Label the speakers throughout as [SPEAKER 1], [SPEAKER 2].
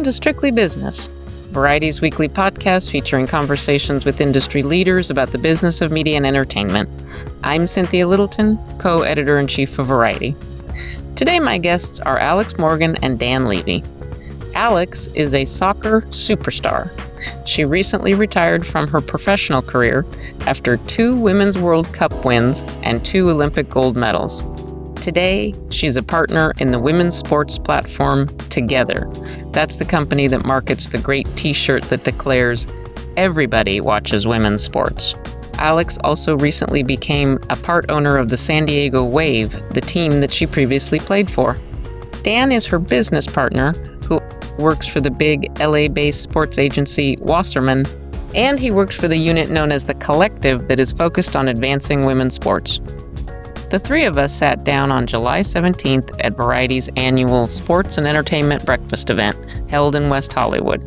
[SPEAKER 1] to Strictly Business, Variety's weekly podcast featuring conversations with industry leaders about the business of media and entertainment. I'm Cynthia Littleton, co-editor-in-chief of Variety. Today, my guests are Alex Morgan and Dan Levy. Alex is a soccer superstar. She recently retired from her professional career after 2 Women's World Cup wins and 2 Olympic gold medals. Today, she's a partner in the women's sports platform Togethxr. That's the company that markets the great t-shirt that declares, "Everybody watches women's sports." Alex also recently became a part owner of the San Diego Wave, the team that she previously played for. Dan is her business partner, who works for the big LA-based sports agency Wasserman, and he works for the unit known as the Collective that is focused on advancing women's sports. The 3 of us sat down on July 17th at Variety's annual Sports and Entertainment Breakfast event held in West Hollywood.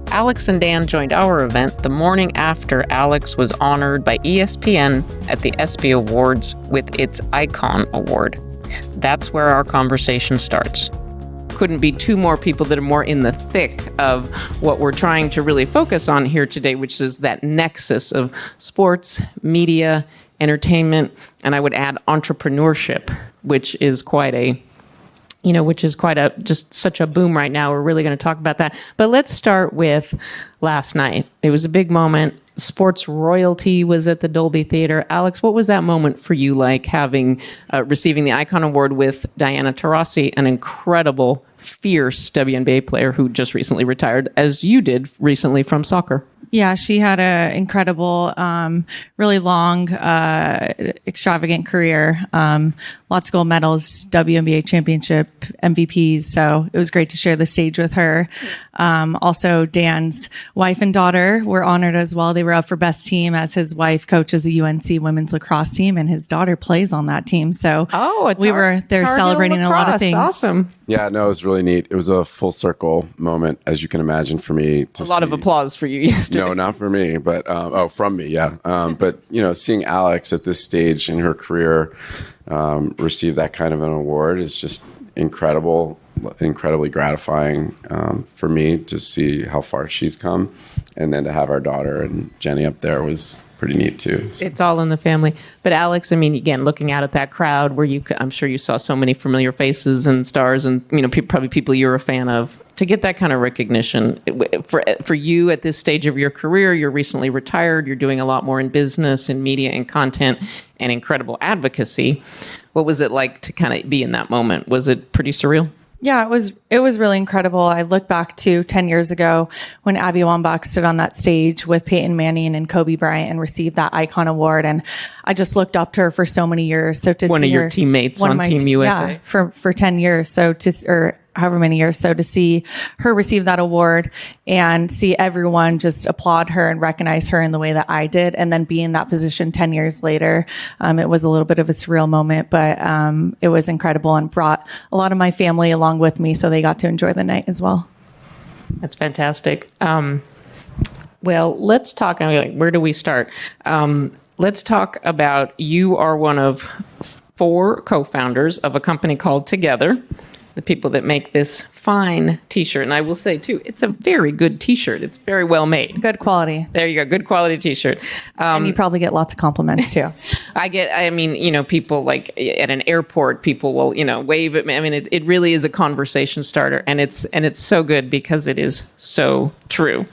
[SPEAKER 1] Alex and Dan joined our event the morning after Alex was honored by ESPN at the ESPY Awards with its Icon Award. That's where our conversation starts. Couldn't be 2 more people that are more in the thick of what we're trying to really focus on here today, which is that nexus of sports, media, entertainment, and I would add entrepreneurship, which is just such a boom right now. We're really going to talk about that. But let's start with last night. It was a big moment. Sports royalty was at the Dolby Theater. Alex, what was that moment for you like, having receiving the Icon Award with Diana Taurasi, an incredible, fierce WNBA player who just recently retired, as you did recently from soccer?
[SPEAKER 2] Yeah, she had an incredible, really long, extravagant career. Lots of gold medals, WNBA championship, MVPs. So it was great to share the stage with her. Also, Dan's wife and daughter were honored as well. They were up for best team, as his wife coaches a UNC women's lacrosse team and his daughter plays on that team. So we were there celebrating a lot of things.
[SPEAKER 1] Awesome.
[SPEAKER 3] Yeah, no, it was really neat. It was a full circle moment, as you can imagine, for me.
[SPEAKER 1] A lot of applause for you yesterday.
[SPEAKER 3] No, not for me, but from me, yeah. But seeing Alex at this stage in her career receive that kind of an award is just incredibly gratifying for me to see how far she's come, and then to have our daughter and Jenny up there was pretty neat too. So.
[SPEAKER 1] It's all in the family. But Alex, I mean, again, looking out at that crowd where I'm sure you saw so many familiar faces and stars, and probably people you're a fan of. To get that kind of recognition for you at this stage of your career, you're recently retired. You're doing a lot more in business and media and content and incredible advocacy. What was it like to kind of be in that moment? Was it pretty surreal?
[SPEAKER 2] Yeah, it was really incredible. I look back to 10 years ago when Abby Wambach stood on that stage with Peyton Manning and Kobe Bryant and received that Icon Award. And I just looked up to her for so many years. So to
[SPEAKER 1] one
[SPEAKER 2] see
[SPEAKER 1] of your teammates on Team USA.
[SPEAKER 2] Yeah, for 10 years. Or however many years. So to see her receive that award and see everyone just applaud her and recognize her in the way that I did, and then be in that position 10 years later, it was a little bit of a surreal moment, but it was incredible and brought a lot of my family along with me, so they got to enjoy the night as well.
[SPEAKER 1] That's fantastic. Well, let's talk. Where do we start? Let's talk about, you are one of 4 co-founders of a company called Togethxr, the people that make this fine t-shirt. And I will say too, it's a very good t-shirt. It's very well made.
[SPEAKER 2] Good quality.
[SPEAKER 1] There you go. Good quality t-shirt.
[SPEAKER 2] And you probably get lots of compliments too.
[SPEAKER 1] People like at an airport, people will, wave at me. I mean, it really is a conversation starter, and it's so good because it is so true.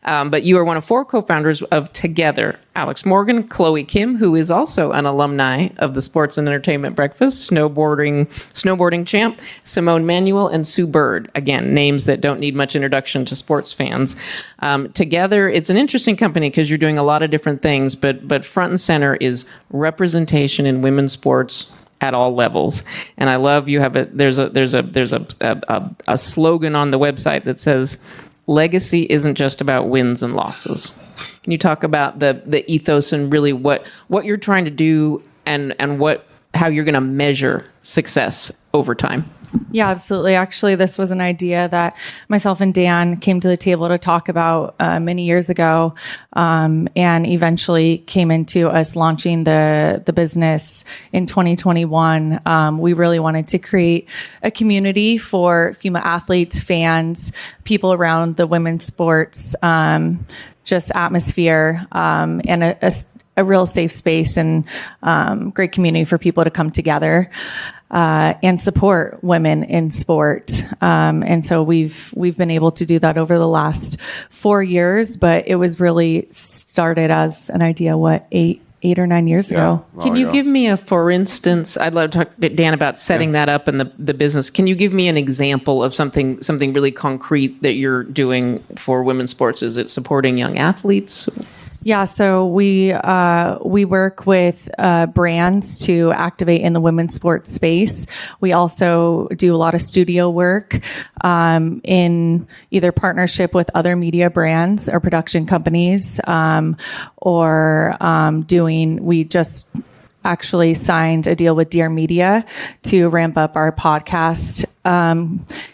[SPEAKER 1] But you are one of 4 co-founders of Togethxr. Alex Morgan, Chloe Kim, who is also an alumni of the Sports and Entertainment Breakfast, snowboarding champ, Simone Manuel, and Sue Bird. Again, names that don't need much introduction to sports fans. Togethxr, it's an interesting company because you're doing a lot of different things, but front and center is representation in women's sports at all levels. And I love you have there's a slogan on the website that says, "Legacy isn't just about wins and losses." Can you talk about the ethos and really what you're trying to do and how you're going to measure success over time?
[SPEAKER 2] Yeah, absolutely. Actually, this was an idea that myself and Dan came to the table to talk about many years ago, and eventually came into us launching the business in 2021. We really wanted to create a community for female athletes, fans, people around the women's sports, just atmosphere, and a real safe space and great community for people to come together and support women in sport. And so we've been able to do that over the last 4 years, but it was really started as an idea, eight or 9 years ago.
[SPEAKER 1] Can you give me for instance, I'd love to talk to Dan about setting that up in the business. Can you give me an example of something really concrete that you're doing for women's sports? Is it supporting young athletes?
[SPEAKER 2] Yeah, so we work with brands to activate in the women's sports space. We also do a lot of studio work in either partnership with other media brands or production companies, we just actually signed a deal with Dear Media to ramp up our podcast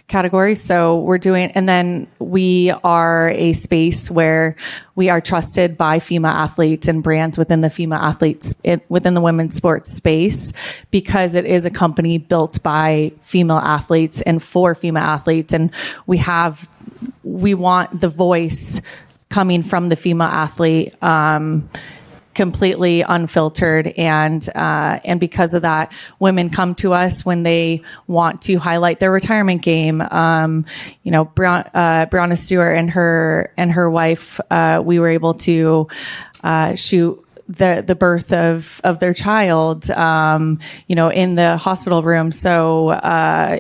[SPEAKER 2] category. So we're doing, and then we are a space where we are trusted by female athletes and brands within the female athletes, within the women's sports space, because it is a company built by female athletes and for female athletes. And we want the voice coming from the female athlete, completely unfiltered, and because of that, women come to us when they want to highlight their retirement game. Brianna Stewart and her wife, we were able to shoot the birth of their child, in the hospital room. So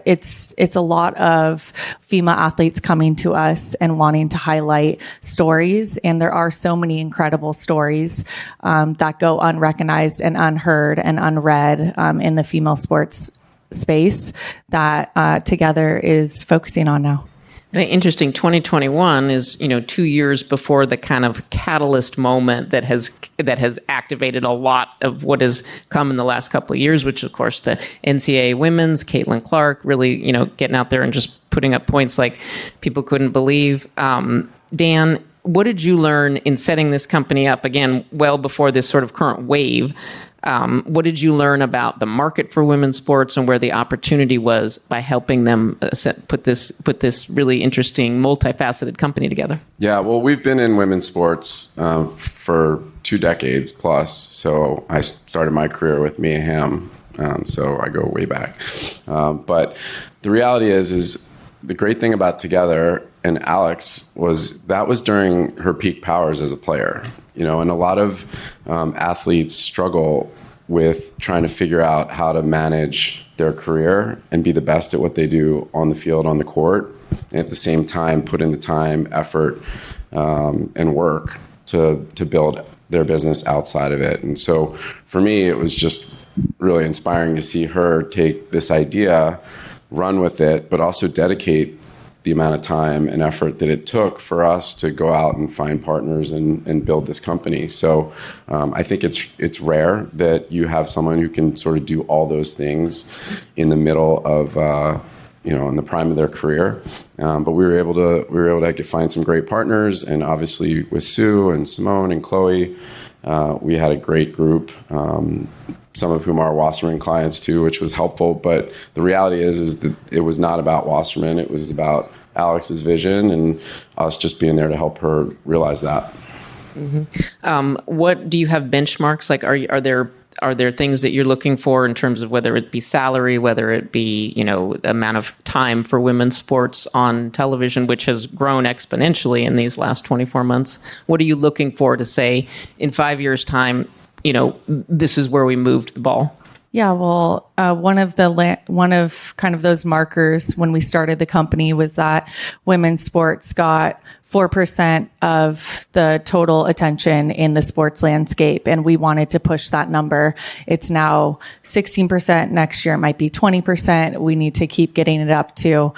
[SPEAKER 2] it's a lot of female athletes coming to us and wanting to highlight stories. And there are so many incredible stories that go unrecognized and unheard and unread in the female sports space that Togethxr is focusing on now.
[SPEAKER 1] Interesting. 2021 is, 2 years before the kind of catalyst moment that has activated a lot of what has come in the last couple of years, which of course the NCAA women's, Caitlin Clark, really, getting out there and just putting up points like people couldn't believe. Dan, what did you learn in setting this company up, again, well before this sort of current wave? What did you learn about the market for women's sports and where the opportunity was by helping them put this really interesting, multifaceted company together? Yeah,
[SPEAKER 3] well, we've been in women's sports for 2 decades plus. So I started my career with Mia Hamm, so I go way back. But the reality is the great thing about Togethxr and Alex was during her peak powers as a player. And a lot of athletes struggle with trying to figure out how to manage their career and be the best at what they do on the field, on the court, and at the same time put in the time, effort, and work to build their business outside of it. And so for me, it was just really inspiring to see her take this idea, run with it, but also dedicate the amount of time and effort that it took for us to go out and find partners and build this company. So I think it's rare that you have someone who can sort of do all those things in the middle of in the prime of their career. But we were able to find some great partners, and obviously with Sue and Simone and Chloe, we had a great group. Some of whom are Wasserman clients too, which was helpful. But the reality is that it was not about Wasserman. It was about Alex's vision and us just being there to help her realize that.
[SPEAKER 1] Mm-hmm. What do you have benchmarks? Like, are there things that you're looking for in terms of whether it be salary, whether it be, amount of time for women's sports on television, which has grown exponentially in these last 24 months? What are you looking for to say in 5 years' time, this is where we moved the ball?
[SPEAKER 2] Yeah, well, one of kind of those markers when we started the company was that women's sports got 4% of the total attention in the sports landscape, and we wanted to push that number. It's now 16%. Next year, it might be 20%. We need to keep getting it up to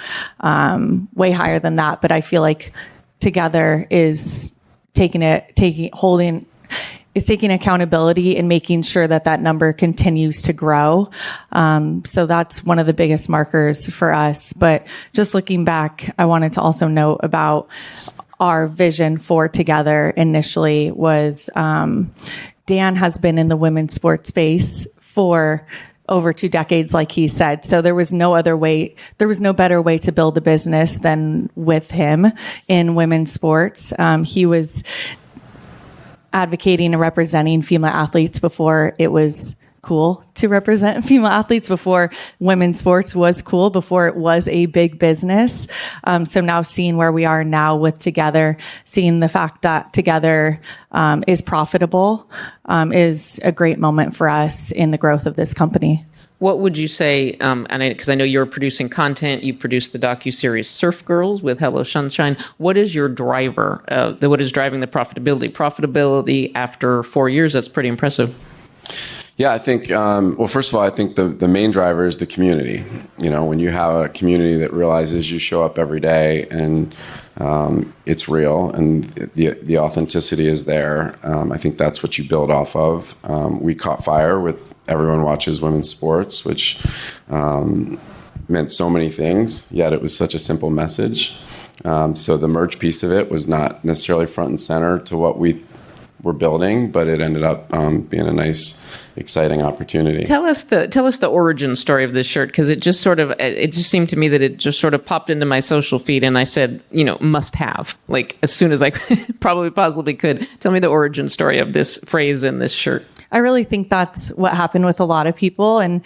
[SPEAKER 2] way higher than that. But I feel like Togethxr is taking accountability and making sure that that number continues to grow. So that's one of the biggest markers for us. But just looking back, I wanted to also note about our vision for Togethxr initially was, Dan has been in the women's sports space for over 2 decades, like he said. So there was no better way to build a business than with him in women's sports. He was advocating and representing female athletes before it was cool to represent female athletes, before women's sports was cool, before it was a big business. So now seeing where we are now with Togethxr, seeing the fact that Togethxr is profitable is a great moment for us in the growth of this company.
[SPEAKER 1] What would you say, because I know you're producing content, you produced the docuseries Surf Girls with Hello Sunshine. What is your driver? What is driving the profitability? Profitability after 4 years, that's pretty impressive.
[SPEAKER 3] Yeah, I think, well, first of all, I think the main driver is the community. You know, when you have a community that realizes you show up every day and it's real and the authenticity is there, I think that's what you build off of. We caught fire with Everyone Watches Women's Sports, which meant so many things, yet it was such a simple message. So the merch piece of it was not necessarily front and center to what we were building, but it ended up being a nice, exciting opportunity.
[SPEAKER 1] Tell us the origin story of this shirt, because it just seemed to me that it just sort of popped into my social feed, and I said, must have, like as soon as I probably possibly could. Tell me the origin story of this phrase in this shirt.
[SPEAKER 2] I really think that's what happened with a lot of people. And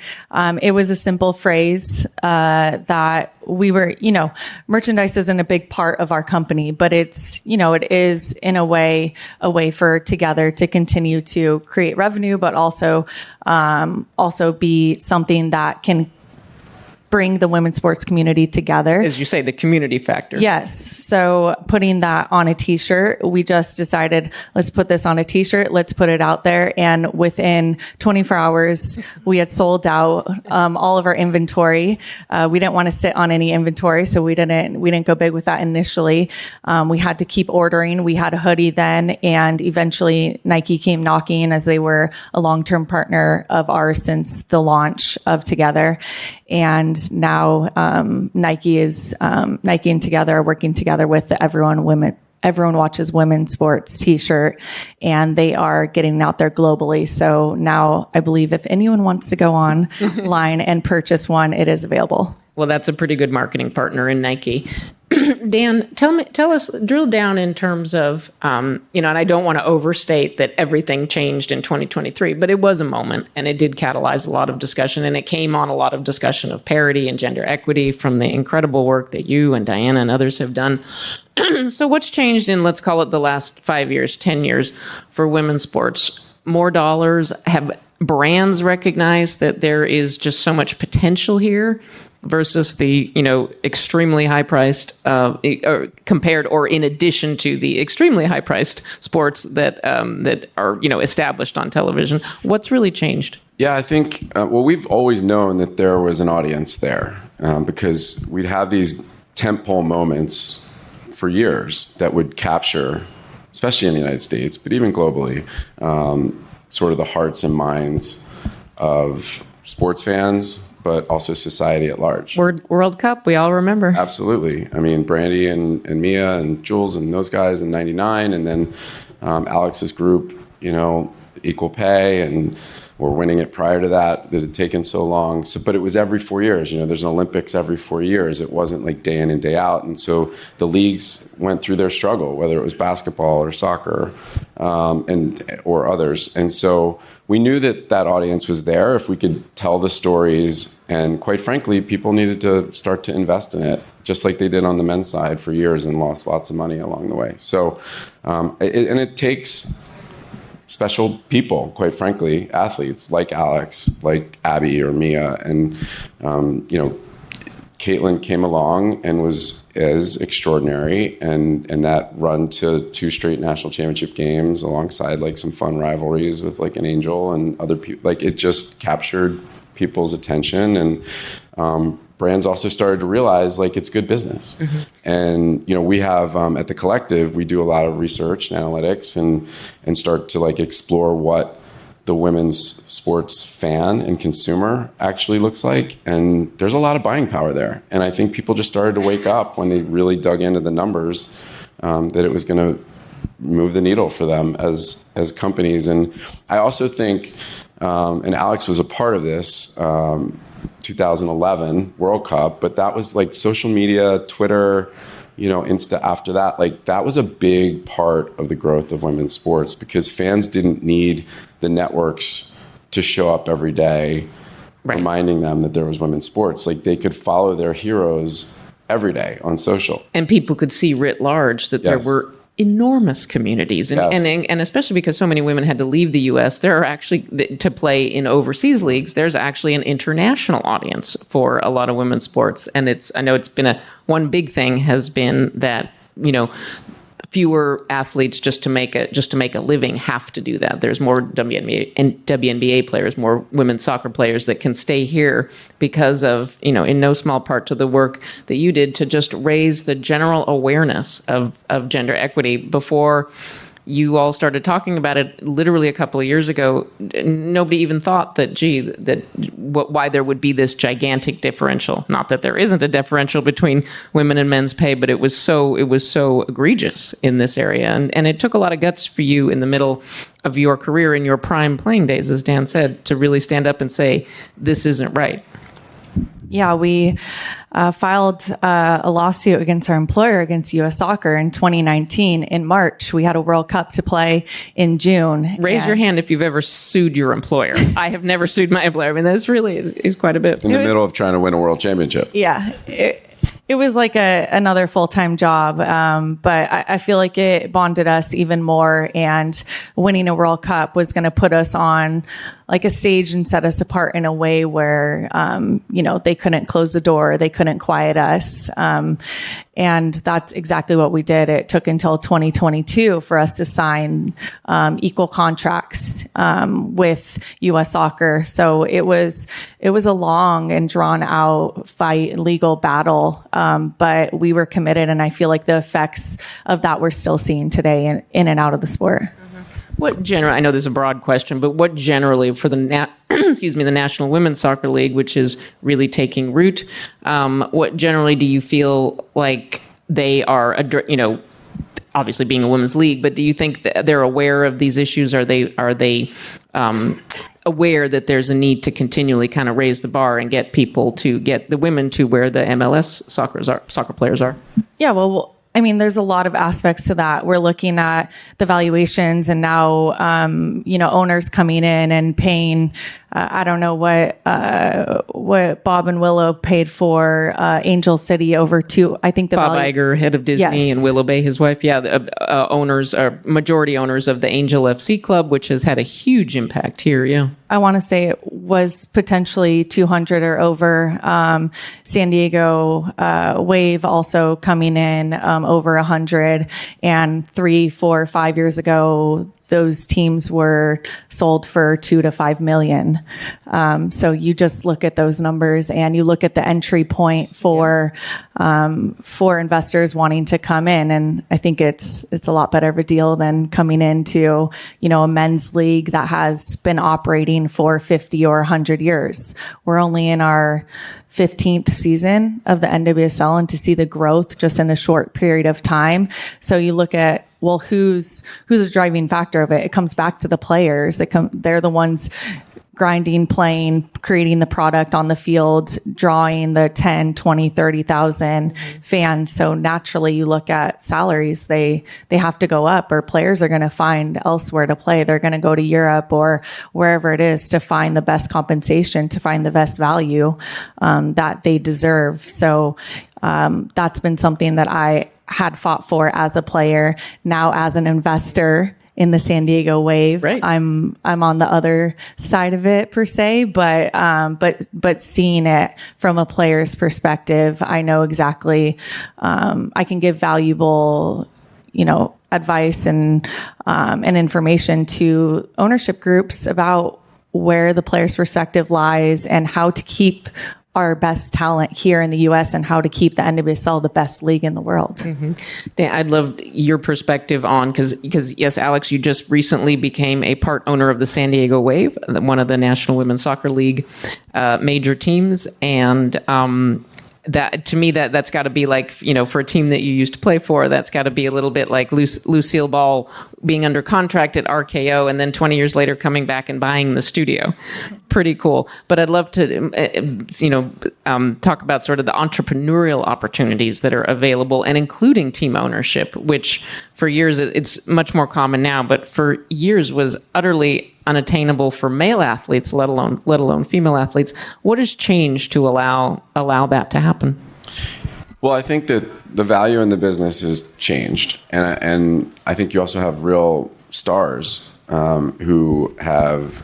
[SPEAKER 2] it was a simple phrase that we were, merchandise isn't a big part of our company, but it's, it is in a way for Togethxr to continue to create revenue, but also be something that can bring the women's sports community together.
[SPEAKER 1] As you say, the community factor.
[SPEAKER 2] Yes. So putting that on a t-shirt, we just decided, let's put this on a t-shirt, let's put it out there. And within 24 hours, we had sold out all of our inventory. We didn't want to sit on any inventory, so we didn't go big with that initially. We had to keep ordering. We had a hoodie then, and eventually Nike came knocking, as they were a long-term partner of ours since the launch of Togethxr. And now Nike and Togethxr are working together with the Everyone Watches Women's Sports t-shirt, and they are getting out there globally. So now I believe if anyone wants to go online and purchase one, it is available.
[SPEAKER 1] Well, that's a pretty good marketing partner in Nike. Dan, tell us, drill down in terms of, and I don't want to overstate that everything changed in 2023, but it was a moment, and it did catalyze a lot of discussion, and it came on a lot of discussion of parity and gender equity from the incredible work that you and Diana and others have done. So what's changed in, let's call it, the last 5 years, 10 years for women's sports? More dollars? Have brands recognized that there is just so much potential here versus the, extremely high-priced, compared or in addition to the extremely high-priced sports that are, established on television? What's really changed?
[SPEAKER 3] Yeah, I think, we've always known that there was an audience there because we'd have these tentpole moments for years that would capture, especially in the United States, but even globally, sort of the hearts and minds of sports fans, but also society at large.
[SPEAKER 1] World Cup, we all remember.
[SPEAKER 3] Absolutely. I mean, Brandy and Mia and Jules and those guys in '99, and then Alex's group, Equal Pay, and we're winning it prior to that had taken so long. So, but it was every 4 years. There's an Olympics every 4 years. It wasn't like day in and day out. And so the leagues went through their struggle, whether it was basketball or soccer or others. And so we knew that audience was there if we could tell the stories. And quite frankly, people needed to start to invest in it, just like they did on the men's side for years and lost lots of money along the way. So, it takes special people, quite frankly, athletes like Alex, like Abby or Mia. And, Caitlin came along and was as extraordinary. And that run to 2 straight national championship games alongside like some fun rivalries with like an Angel and other people, like it just captured people's attention and brands also started to realize like it's good business. And we have at the Collective, we do a lot of research and analytics and start to like explore what the women's sports fan and consumer actually looks like. And there's a lot of buying power there. And I think people just started to wake up when they really dug into the numbers, that it was going to move the needle for them as companies. And I also think, and Alex was a part of this, 2011 World Cup, but that was like social media, Twitter, Insta after that. Like that was a big part of the growth of women's sports because fans didn't need the networks to show up every day, reminding them that there was women's sports. Like they could follow their heroes every day on social.
[SPEAKER 1] And people could see writ large that there were enormous communities. And especially because so many women had to leave the U.S., there are actually, to play in overseas leagues, there's actually an international audience for a lot of women's sports. And I know it's been one big thing has been that, fewer athletes just to make a living have to do that. There's more WNBA players, more women's soccer players that can stay here because of, in no small part to the work that you did to just raise the general awareness of gender equity. Before you all started talking about it literally a couple of years ago, nobody even thought why there would be this gigantic differential. Not that there isn't a differential between women and men's pay, but it was so egregious in this area. And it took a lot of guts for you in the middle of your career, in your prime playing days, as Dan said, to really stand up and say, this isn't right.
[SPEAKER 2] Yeah, we filed a lawsuit against our employer, against U.S. Soccer in 2019. In March, we had a World Cup to play in June.
[SPEAKER 1] Raise your hand if you've ever sued your employer. I have never sued my employer. I mean, this really is quite a bit.
[SPEAKER 3] In the middle of trying to win a world championship.
[SPEAKER 2] Yeah. It was like another full-time job, but I feel like it bonded us even more, and winning a World Cup was going to put us on like a stage and set us apart in a way where, they couldn't close the door, they couldn't quiet us. And that's exactly what we did. It took until 2022 for us to sign equal contracts with U.S. Soccer. So it was a long and drawn out fight, legal battle, but we were committed, and I feel like the effects of that we're still seeing today in and out of the sport.
[SPEAKER 1] I know this is a broad question, but what generally for the the National Women's Soccer League, which is really taking root, what generally do you feel like they are, obviously being a women's league, but do you think that they're aware of these issues? Are they aware that there's a need to continually kind of raise the bar and get the women to where the MLS soccer players are? Yeah,
[SPEAKER 2] well, I mean, there's a lot of aspects to that. We're looking at the valuations, and now, owners coming in and paying. I don't know what Bob and Willow paid for Angel City over to. I think
[SPEAKER 1] Bob Iger, head of Disney, and Willow Bay, his wife. Yeah, the majority owners of the Angel FC club, which has had a huge impact here. Yeah,
[SPEAKER 2] I want to say it was potentially 200 or over. San Diego Wave also coming in over 100, and 3, 4, 5 years ago, those teams were sold for $2 to $5 million. So you just look at those numbers, and you look at the entry point for investors wanting to come in. And I think it's a lot better of a deal than coming into, a men's league that has been operating for 50 or 100 years. We're only in our 15th season of the NWSL, and to see the growth just in a short period of time. So you look at, well, who's the driving factor of it? It comes back to the players. They're the ones grinding, playing, creating the product on the field, drawing the 10, 20, 30,000 fans. So naturally you look at salaries, they have to go up, or players are going to find elsewhere to play. They're going to go to Europe or wherever it is to find the best compensation, to find the best value that they deserve. So that's been something that I had fought for as a player. Now as an investor in the San Diego Wave,
[SPEAKER 1] right.
[SPEAKER 2] I'm on the other side of it per se, but seeing it from a player's perspective, I know exactly, I can give valuable, advice and information to ownership groups about where the player's perspective lies and how to keep our best talent here in the U.S. and how to keep the NWSL the best league in the world.
[SPEAKER 1] Dan, I'd love your perspective on, because yes, Alex, you just recently became a part owner of the San Diego Wave, one of the National Women's Soccer League major teams, and that, to me, that's got to be like, for a team that you used to play for, that's got to be a little bit like Lucille Ball being under contract at RKO and then 20 years later coming back and buying the studio. Pretty cool. But I'd love to, talk about sort of the entrepreneurial opportunities that are available, and including team ownership, which for years, it's much more common now, but for years was utterly unattainable for male athletes, let alone female athletes. What has changed to allow that to happen?
[SPEAKER 3] Well, I think that the value in the business has changed, and I think you also have real stars who have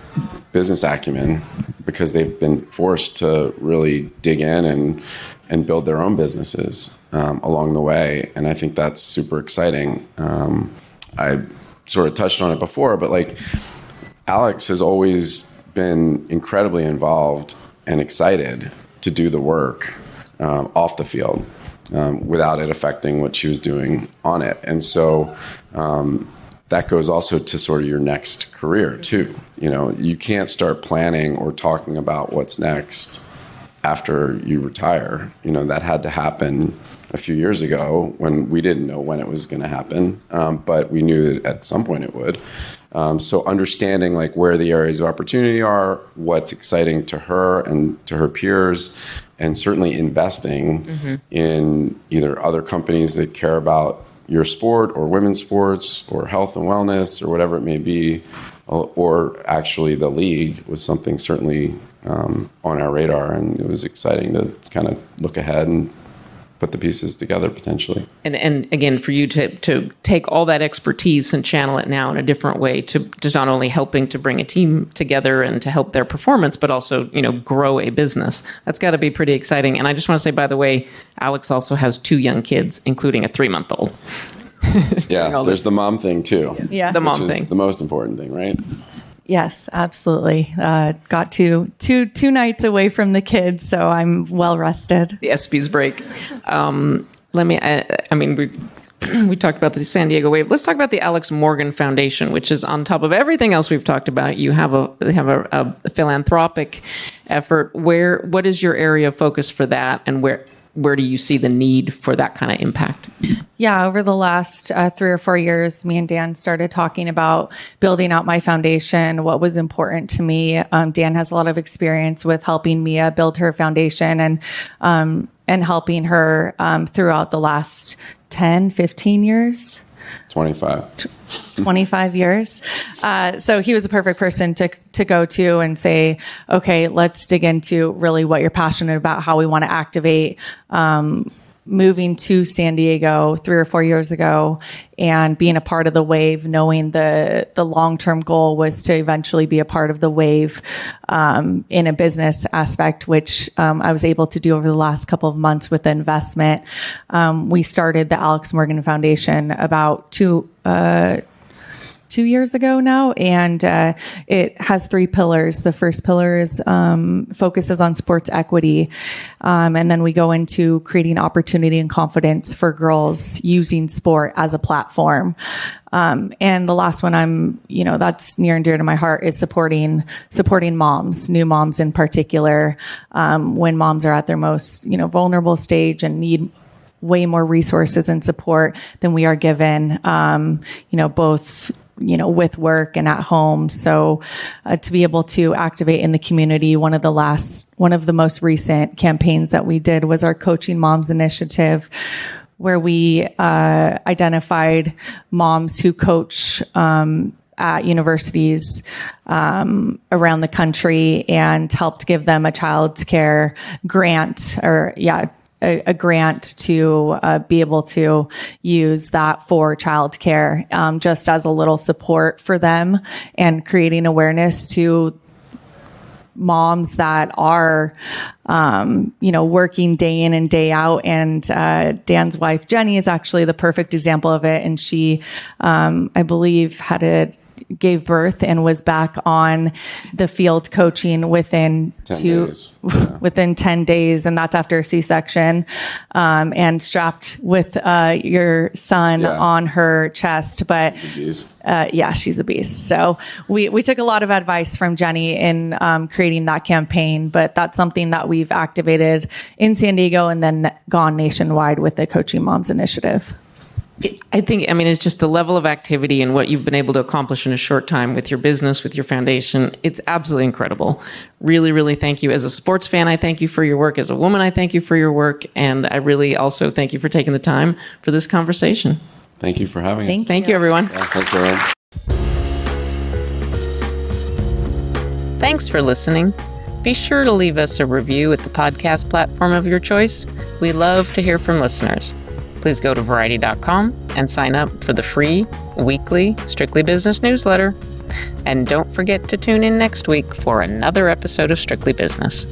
[SPEAKER 3] business acumen because they've been forced to really dig in and build their own businesses along the way, and I think that's super exciting. I sort of touched on it before, but like, Alex has always been incredibly involved and excited to do the work off the field without it affecting what she was doing on it. And so that goes also to sort of your next career too. You can't start planning or talking about what's next after you retire. That had to happen a few years ago when we didn't know when it was going to happen, but we knew that at some point it would. So understanding like where the areas of opportunity are, what's exciting to her and to her peers, and certainly investing in either other companies that care about your sport or women's sports or health and wellness or whatever it may be, or actually the league was something certainly on our radar, and it was exciting to kind of look ahead and put the pieces together potentially.
[SPEAKER 1] And again, for you to take all that expertise and channel it now in a different way to not only helping to bring a team together and to help their performance, but also, grow a business. That's got to be pretty exciting. And I just want to say, by the way, Alex also has 2 young kids, including a 3-month-old.
[SPEAKER 3] Yeah, there's the mom thing too.
[SPEAKER 2] Yeah,
[SPEAKER 1] the mom
[SPEAKER 3] which
[SPEAKER 1] thing.
[SPEAKER 3] is the most important thing, right?
[SPEAKER 2] Yes, absolutely. Got two nights away from the kids, so I'm well rested.
[SPEAKER 1] The ESPYs break. We talked about the San Diego Wave. Let's talk about the Alex Morgan Foundation, which is on top of everything else we've talked about. You have a philanthropic effort. What is your area of focus for that, and where do you see the need for that kind of impact?
[SPEAKER 2] Yeah, over the last 3 or 4 years, me and Dan started talking about building out my foundation, what was important to me. Dan has a lot of experience with helping Mia build her foundation and helping her throughout the last 10, 15 years. 25 years. So he was a perfect person to go to and say, okay, let's dig into really what you're passionate about, how we want to activate. Moving to San Diego 3 or 4 years ago and being a part of the Wave, knowing the long-term goal was to eventually be a part of the Wave in a business aspect, which I was able to do over the last couple of months with the investment. We started the Alex Morgan Foundation about 2 years ago now, and it has 3 pillars. The first pillar is focuses on sports equity, and then we go into creating opportunity and confidence for girls using sport as a platform. And the last one that's near and dear to my heart is supporting moms, new moms in particular, when moms are at their most vulnerable stage and need way more resources and support than we are given, both with work and at home. So to be able to activate in the community, one of the most recent campaigns that we did was our Coaching Moms Initiative, where we identified moms who coach at universities around the country and helped give them a childcare grant a grant to be able to use that for childcare, just as a little support for them and creating awareness to moms that are, working day in and day out. And Dan's wife, Jenny, is actually the perfect example of it. And she, I believe, had gave birth and was back on the field coaching within 10 days. And that's after a C-section, and strapped with your son on her chest. But she's a beast. So we took a lot of advice from Jenny in creating that campaign, but that's something that we've activated in San Diego and then gone nationwide with the Coaching Moms Initiative.
[SPEAKER 1] It's just the level of activity and what you've been able to accomplish in a short time with your business, with your foundation. It's absolutely incredible. Really, really thank you. As a sports fan, I thank you for your work. As a woman, I thank you for your work. And I really also thank you for taking the time for this conversation.
[SPEAKER 3] Thank you for having us.
[SPEAKER 1] Thank you, everyone.
[SPEAKER 3] Yeah, thanks, everyone.
[SPEAKER 1] Thanks for listening. Be sure to leave us a review at the podcast platform of your choice. We love to hear from listeners. Please go to Variety.com and sign up for the free weekly Strictly Business newsletter. And don't forget to tune in next week for another episode of Strictly Business.